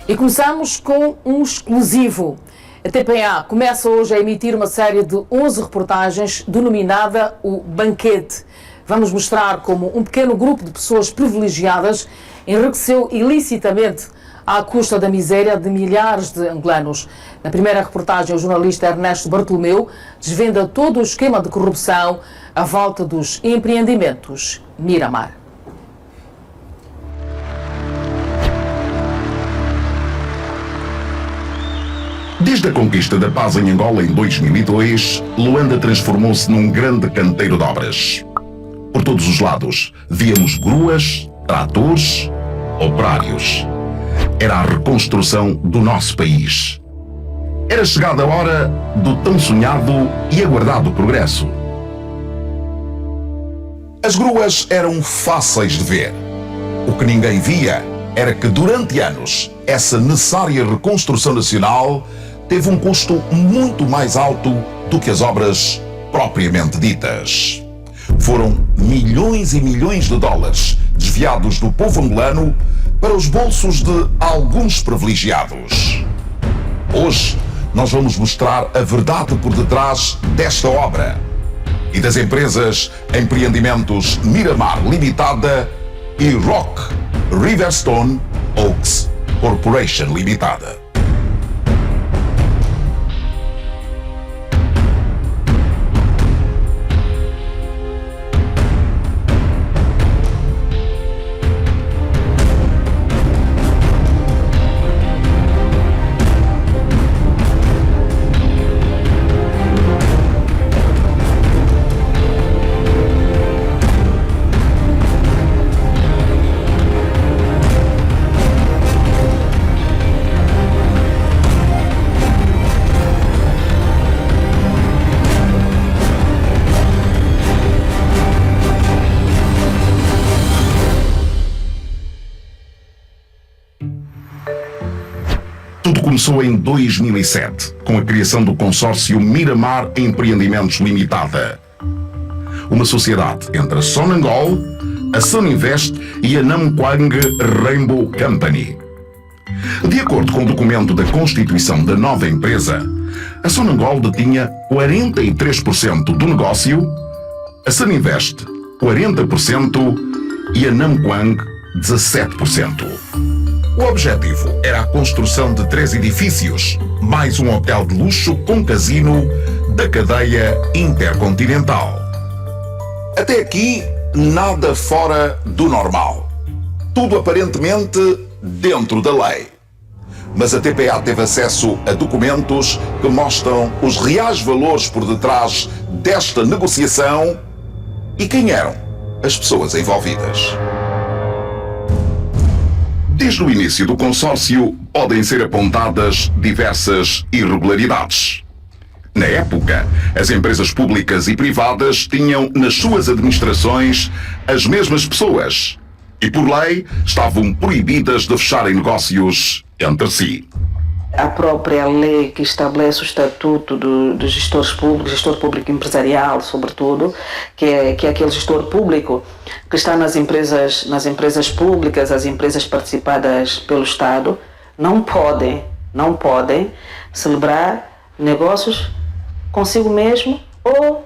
E começamos com um exclusivo. A TPA começa hoje a emitir uma série de 11 reportagens denominada O Banquete. Vamos mostrar como um pequeno grupo de pessoas privilegiadas enriqueceu ilicitamente à custa da miséria de milhares de angolanos. Na primeira reportagem, o jornalista Ernesto Bartolomeu desvenda todo o esquema de corrupção à volta dos empreendimentos Miramar. Desde a conquista da paz em Angola em 2002, Luanda transformou-se num grande canteiro de obras. Por todos os lados, víamos gruas, tratores, operários. Era a reconstrução do nosso país. Era chegada a hora do tão sonhado e aguardado progresso. As gruas eram fáceis de ver. O que ninguém via era que durante anos essa necessária reconstrução nacional teve um custo muito mais alto do que as obras propriamente ditas. Foram milhões e milhões de dólares desviados do povo angolano para os bolsos de alguns privilegiados. Hoje, nós vamos mostrar a verdade por detrás desta obra e das empresas Empreendimentos Miramar Limitada e Rock Riverstone Oaks Corporation Limitada. Tudo começou em 2007, com a criação do consórcio Miramar Empreendimentos Limitada. Uma sociedade entre a Sonangol, a Soninvest e a Namquang Rainbow Company. De acordo com o documento da constituição da nova empresa, a Sonangol detinha 43% do negócio, a Soninvest 40% e a Namquang 17%. O objetivo era a construção de 3 edifícios, mais um hotel de luxo com casino da cadeia Intercontinental. Até aqui, nada fora do normal. Tudo aparentemente dentro da lei. Mas a TPA teve acesso a documentos que mostram os reais valores por detrás desta negociação e quem eram as pessoas envolvidas. Desde o início do consórcio, podem ser apontadas diversas irregularidades. Na época, as empresas públicas e privadas tinham nas suas administrações as mesmas pessoas e, por lei, estavam proibidas de fecharem negócios entre si. A própria lei que estabelece o estatuto dos gestores públicos, gestor público empresarial, sobretudo, que é aquele gestor público que está nas empresas públicas, as empresas participadas pelo Estado, não podem celebrar negócios consigo mesmo ou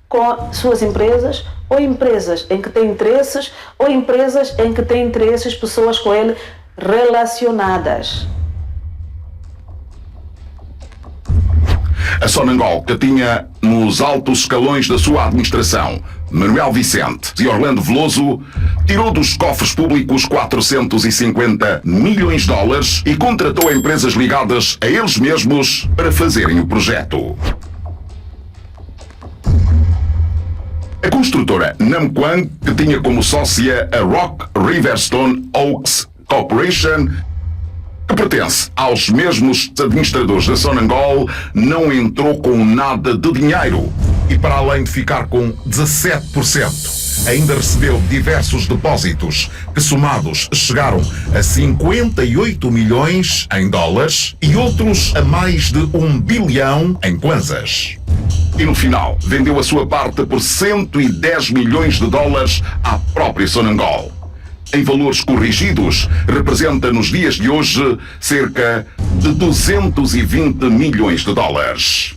com suas empresas, ou empresas em que têm interesses, ou empresas em que têm interesses, pessoas com ele relacionadas. A Sonangol, que tinha nos altos escalões da sua administração Manuel Vicente e Orlando Veloso, tirou dos cofres públicos 450 milhões de dólares e contratou empresas ligadas a eles mesmos para fazerem o projeto. A construtora Namquang, que tinha como sócia a Rock Riverstone Oaks Corporation, que pertence aos mesmos administradores da Sonangol, não entrou com nada de dinheiro e, para além de ficar com 17%, ainda recebeu diversos depósitos que, somados, chegaram a 58 milhões em dólares e outros a mais de 1 bilhão em kwanzas. E no final, vendeu a sua parte por 110 milhões de dólares à própria Sonangol. em valores corrigidos, representa nos dias de hoje cerca de 220 milhões de dólares.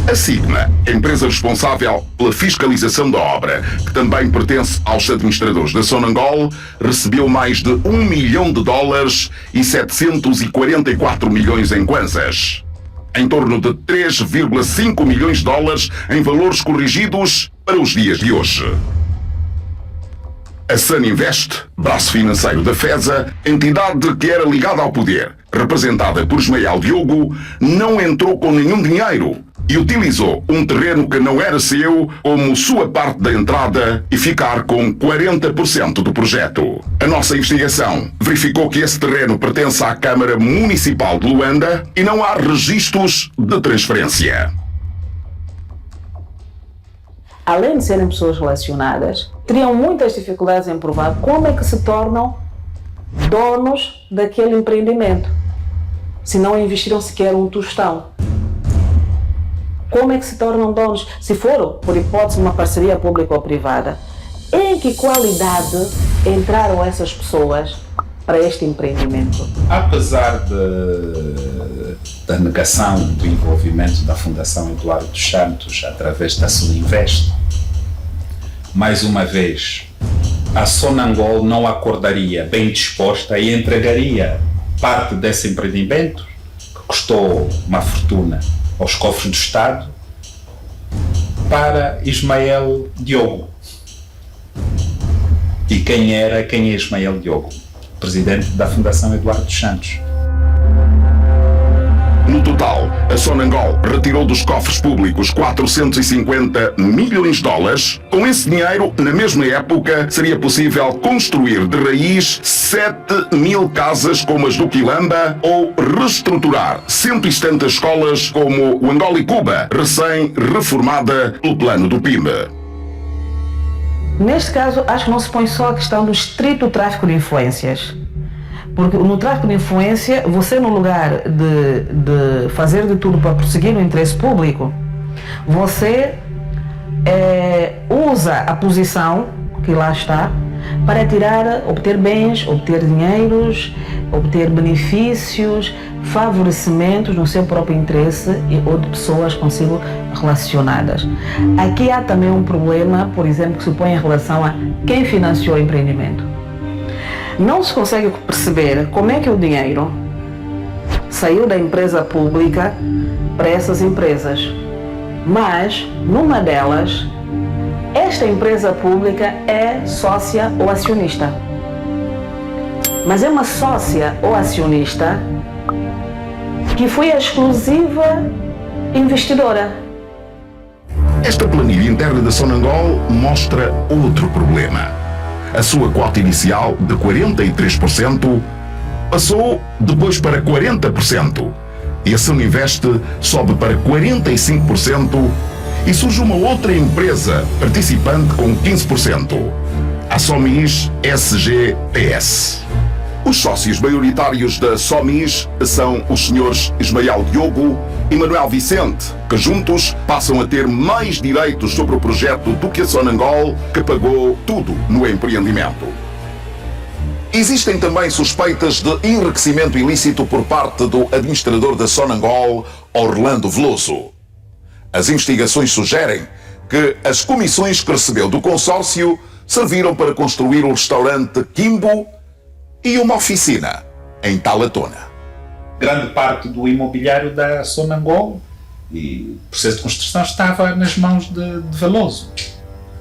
A Sigma, empresa responsável pela fiscalização da obra, que também pertence aos administradores da Sonangol, recebeu mais de 1 milhão de dólares e 744 milhões em kwanzas. Em torno de 3,5 milhões de dólares em valores corrigidos para os dias de hoje. A Suninvest, braço financeiro da FESA, entidade que era ligada ao poder, representada por Ismael Diogo, não entrou com nenhum dinheiro e utilizou um terreno que não era seu como sua parte da entrada e ficar com 40% do projeto. A nossa investigação verificou que esse terreno pertence à Câmara Municipal de Luanda e não há registros de transferência. Além de serem pessoas relacionadas, teriam muitas dificuldades em provar como é que se tornam donos daquele empreendimento, se não investiram sequer um tostão. Como é que se tornam donos? Se for, por hipótese, uma parceria pública ou privada, em que qualidade entraram essas pessoas para este empreendimento? Apesar da negação do envolvimento da Fundação Eduardo dos Santos através da Suninvest, mais uma vez, a Sonangol não acordaria bem disposta e entregaria parte desse empreendimento, que custou uma fortuna aos cofres do Estado, para Ismael Diogo. E quem é Ismael Diogo? Presidente da Fundação Eduardo dos Santos. No total, a Sonangol retirou dos cofres públicos 450 milhões de dólares. Com esse dinheiro, na mesma época, seria possível construir de raiz 7.000 casas como as do Quilamba ou reestruturar 170 escolas como o Angola e Cuba, recém-reformada pelo plano do PIMB. Neste caso, acho que não se põe só a questão do estrito tráfico de influências. Porque no tráfico de influência, você, no lugar de fazer de tudo para prosseguir o interesse público, você usa a posição que lá está para obter bens, obter dinheiros, obter benefícios, favorecimentos no seu próprio interesse ou de pessoas consigo relacionadas. Aqui há também um problema, por exemplo, que se põe em relação a quem financiou o empreendimento. Não se consegue perceber como é que o dinheiro saiu da empresa pública para essas empresas. Mas, numa delas, esta empresa pública é sócia ou acionista. Mas é uma sócia ou acionista que foi a exclusiva investidora. Esta planilha interna da Sonangol mostra outro problema. A sua cota inicial de 43% passou depois para 40% e a Suninvest sobe para 45% e surge uma outra empresa participante com 15%, a Somis SGPS. Os sócios maioritários da Somis são os senhores Ismael Diogo e Manuel Vicente, que juntos passam a ter mais direitos sobre o projeto do que a Sonangol, que pagou tudo no empreendimento. Existem também suspeitas de enriquecimento ilícito por parte do administrador da Sonangol, Orlando Veloso. As investigações sugerem que as comissões que recebeu do consórcio serviram para construir o restaurante Kimbo e uma oficina em Talatona. Grande parte do imobiliário da Sonangol e o processo de construção estava nas mãos de Veloso.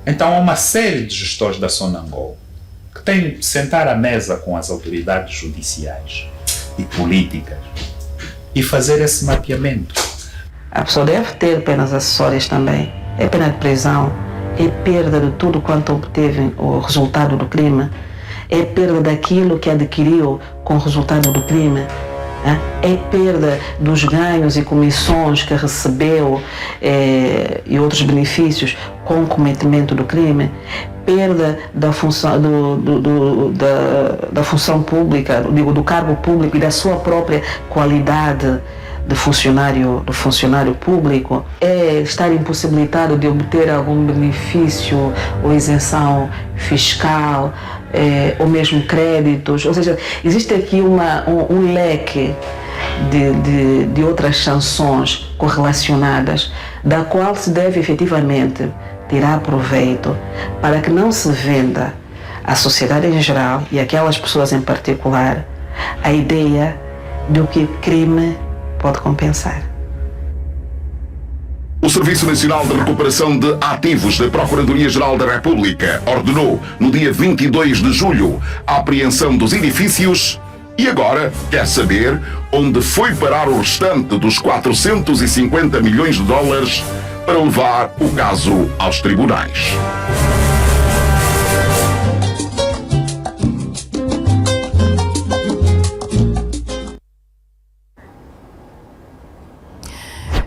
Então há uma série de gestores da Sonangol que têm de sentar à mesa com as autoridades judiciais e políticas e fazer esse mapeamento. A pessoa deve ter penas acessórias também. É pena de prisão, é perda de tudo quanto obteve o resultado do crime, é perda daquilo que adquiriu com o resultado do crime, é perda dos ganhos e comissões que recebeu e outros benefícios com o cometimento do crime, perda da função, da função pública, do cargo público e da sua própria qualidade de funcionário público, é estar impossibilitado de obter algum benefício ou isenção fiscal, ou mesmo créditos, ou seja, existe aqui um leque de outras sanções correlacionadas, da qual se deve efetivamente tirar proveito para que não se venda à sociedade em geral e aquelas pessoas em particular a ideia de o que crime pode compensar. O Serviço Nacional de Recuperação de Ativos da Procuradoria-Geral da República ordenou, no dia 22 de julho, a apreensão dos edifícios e agora quer saber onde foi parar o restante dos 450 milhões de dólares para levar o caso aos tribunais.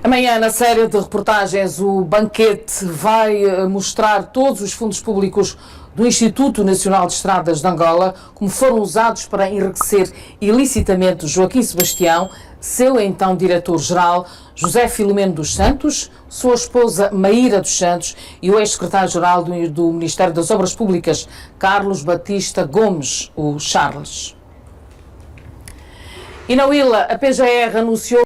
Amanhã, na série de reportagens, o Banquete vai mostrar todos os fundos públicos do Instituto Nacional de Estradas de Angola, como foram usados para enriquecer ilicitamente Joaquim Sebastião, seu então diretor-geral, José Filomeno dos Santos, sua esposa Maíra dos Santos e o ex-secretário-geral do Ministério das Obras Públicas, Carlos Batista Gomes, o Charles. E na Huila, a PGR anunciou